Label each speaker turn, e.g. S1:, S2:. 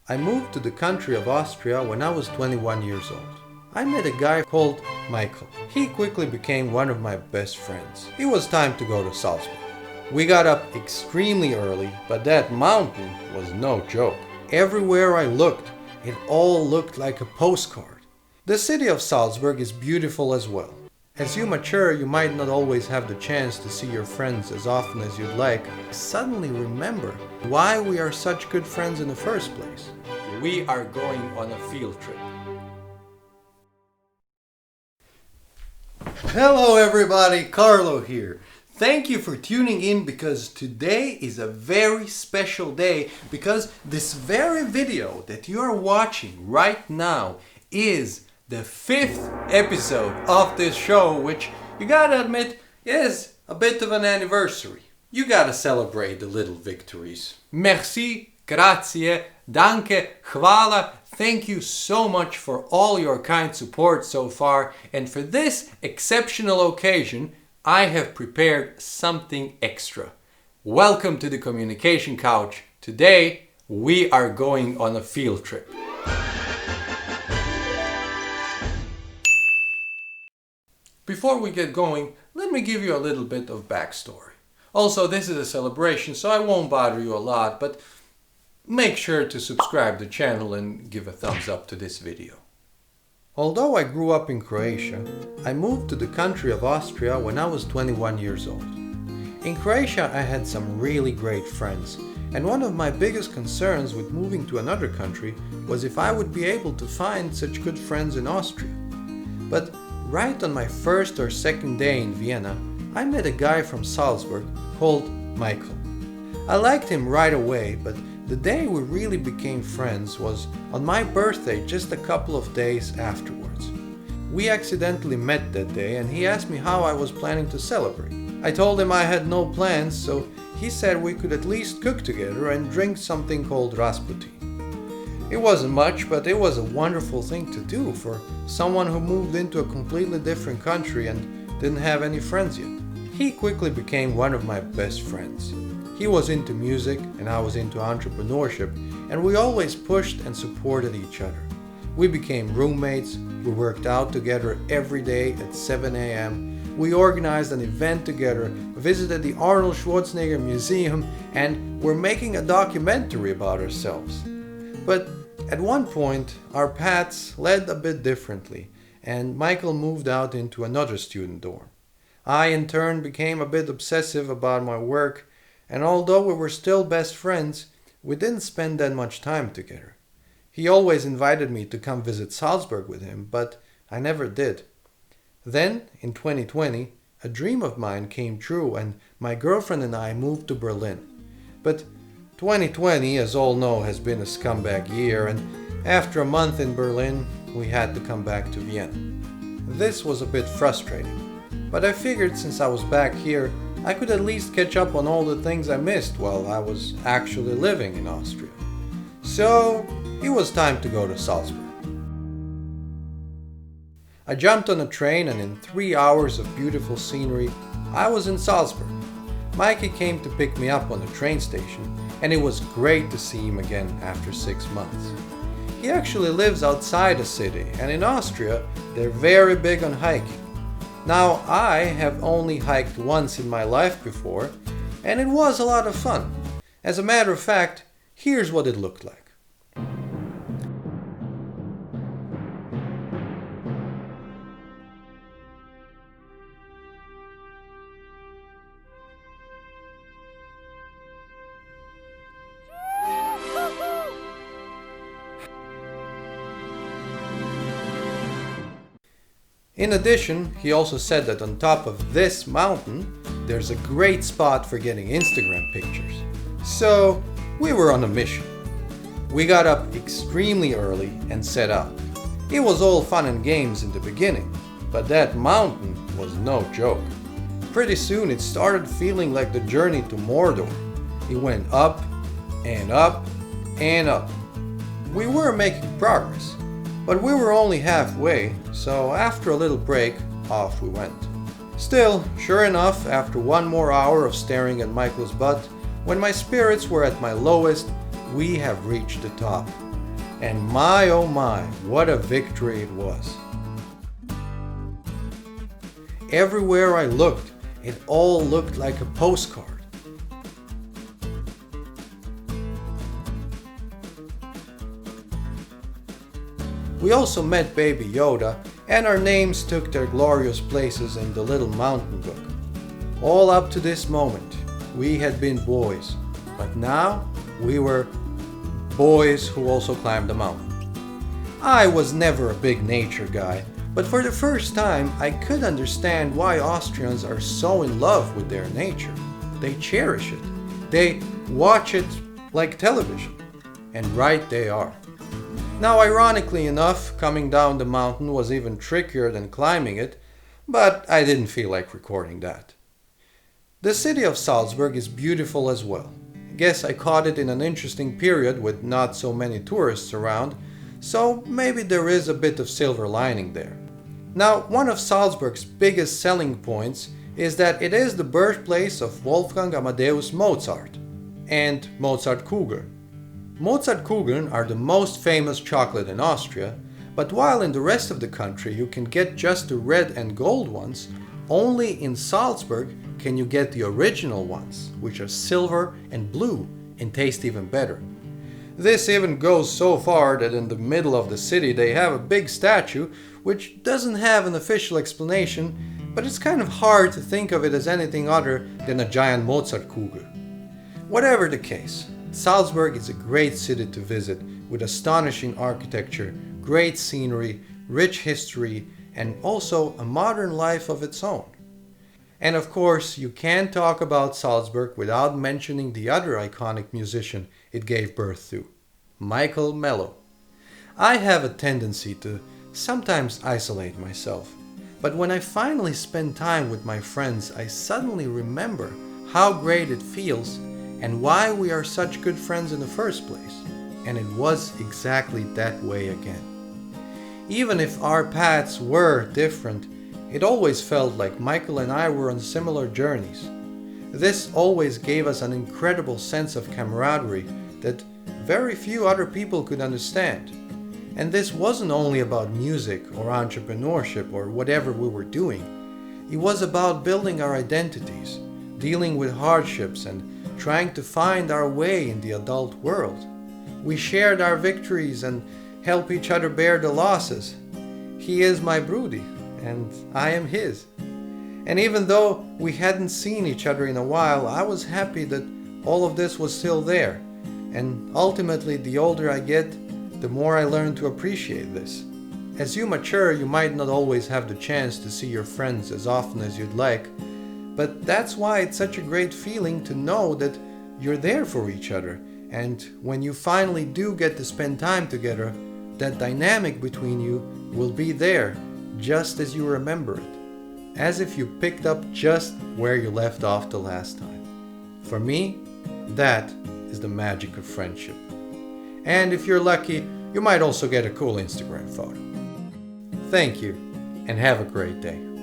S1: I moved to the country of Austria when I was 21 years old. I met a guy called Michael. He quickly became one of my best friends. It was time to go to Salzburg. We got up extremely early, but that mountain was no joke. Everywhere I looked, it all looked like a postcard. The city of Salzburg is beautiful as well. As you mature, you might not always have the chance to see your friends as often as you'd like. Suddenly remember why we are such good friends in the first place. We are going on a field trip. Hello everybody, Karlo here. Thank you for tuning in because today is a very special day because this very video that you are watching right now is the 5th episode of this show, which you gotta admit is a bit of an anniversary. You gotta celebrate the little victories. Merci, grazie, danke, hvala. Thank you so much for all your kind support so far, and for this exceptional occasion, I have prepared something extra. Welcome to the Communication Couch. Today, we are going on a field trip. Before we get going, let me give you a little bit of backstory. Also, this is a celebration, so I won't bother you a lot, but make sure to subscribe to the channel and give a thumbs up to this video. Although I grew up in Croatia, I moved to the country of Austria when I was 21 years old. In Croatia, I had some really great friends, and one of my biggest concerns with moving to another country was if I would be able to find such good friends in Austria. But right on my first or second day in Vienna, I met a guy from Salzburg called Michael. I liked him right away, but the day we really became friends was on my birthday just a couple of days afterwards. We accidentally met that day and he asked me how I was planning to celebrate. I told him I had no plans, so he said we could at least cook together and drink something called Rasputin. It wasn't much, but it was a wonderful thing to do for someone who moved into a completely different country and didn't have any friends yet. He quickly became one of my best friends. He was into music and I was into entrepreneurship, and we always pushed and supported each other. We became roommates, we worked out together every day at 7 a.m., we organized an event together, visited the Arnold Schwarzenegger Museum, and we're making a documentary about ourselves. But at one point, our paths led a bit differently, and Michael moved out into another student dorm. I, in turn, became a bit obsessive about my work, and although we were still best friends, we didn't spend that much time together. He always invited me to come visit Salzburg with him, but I never did. Then, in 2020, a dream of mine came true and my girlfriend and I moved to Berlin. But 2020, as all know, has been a scumbag year, and after a month in Berlin, we had to come back to Vienna. This was a bit frustrating, but I figured since I was back here, I could at least catch up on all the things I missed while I was actually living in Austria. So, it was time to go to Salzburg. I jumped on a train and in 3 hours of beautiful scenery, I was in Salzburg. Mikey came to pick me up on the train station, and it was great to see him again after 6 months. He actually lives outside the city, and in Austria, they're very big on hiking. Now, I have only hiked once in my life before, and it was a lot of fun. As a matter of fact, here's what it looked like. In addition, he also said that on top of this mountain, there's a great spot for getting Instagram pictures. So, we were on a mission. We got up extremely early and set out. It was all fun and games in the beginning, but that mountain was no joke. Pretty soon it started feeling like the journey to Mordor. It went up and up and up. We were making progress, but we were only halfway, so after a little break, off we went. Still, sure enough, after one more hour of staring at Michael's butt, when my spirits were at my lowest, we have reached the top. And my oh my, what a victory it was. Everywhere I looked, it all looked like a postcard. We also met Baby Yoda, and our names took their glorious places in the little mountain book. All up to this moment, we had been boys, but now we were boys who also climbed the mountain. I was never a big nature guy, but for the first time I could understand why Austrians are so in love with their nature. They cherish it. They watch it like television. And right they are. Now, ironically enough, coming down the mountain was even trickier than climbing it, but I didn't feel like recording that. The city of Salzburg is beautiful as well. I guess I caught it in an interesting period with not so many tourists around, so maybe there is a bit of silver lining there. Now, one of Salzburg's biggest selling points is that it is the birthplace of Wolfgang Amadeus Mozart and Mozart Kugeln. Mozart Kugeln are the most famous chocolate in Austria, but while in the rest of the country you can get just the red and gold ones, only in Salzburg can you get the original ones, which are silver and blue and taste even better. This even goes so far that in the middle of the city they have a big statue which doesn't have an official explanation, but it's kind of hard to think of it as anything other than a giant Mozart Kugel. Whatever the case, Salzburg is a great city to visit with astonishing architecture, great scenery, rich history, and also a modern life of its own. And of course, you can't talk about Salzburg without mentioning the other iconic musician it gave birth to, Michael Mello. I have a tendency to sometimes isolate myself, but when I finally spend time with my friends, I suddenly remember how great it feels and why we are such good friends in the first place. And it was exactly that way again. Even if our paths were different, it always felt like Michael and I were on similar journeys. This always gave us an incredible sense of camaraderie that very few other people could understand. And this wasn't only about music or entrepreneurship or whatever we were doing. It was about building our identities, dealing with hardships, and trying to find our way in the adult world. We shared our victories and helped each other bear the losses. He is my broody, and I am his. And even though we hadn't seen each other in a while, I was happy that all of this was still there. And ultimately, the older I get, the more I learn to appreciate this. As you mature, you might not always have the chance to see your friends as often as you'd like, but that's why it's such a great feeling to know that you're there for each other. And when you finally do get to spend time together, that dynamic between you will be there, just as you remember it. As if you picked up just where you left off the last time. For me, that is the magic of friendship. And if you're lucky, you might also get a cool Instagram photo. Thank you, and have a great day.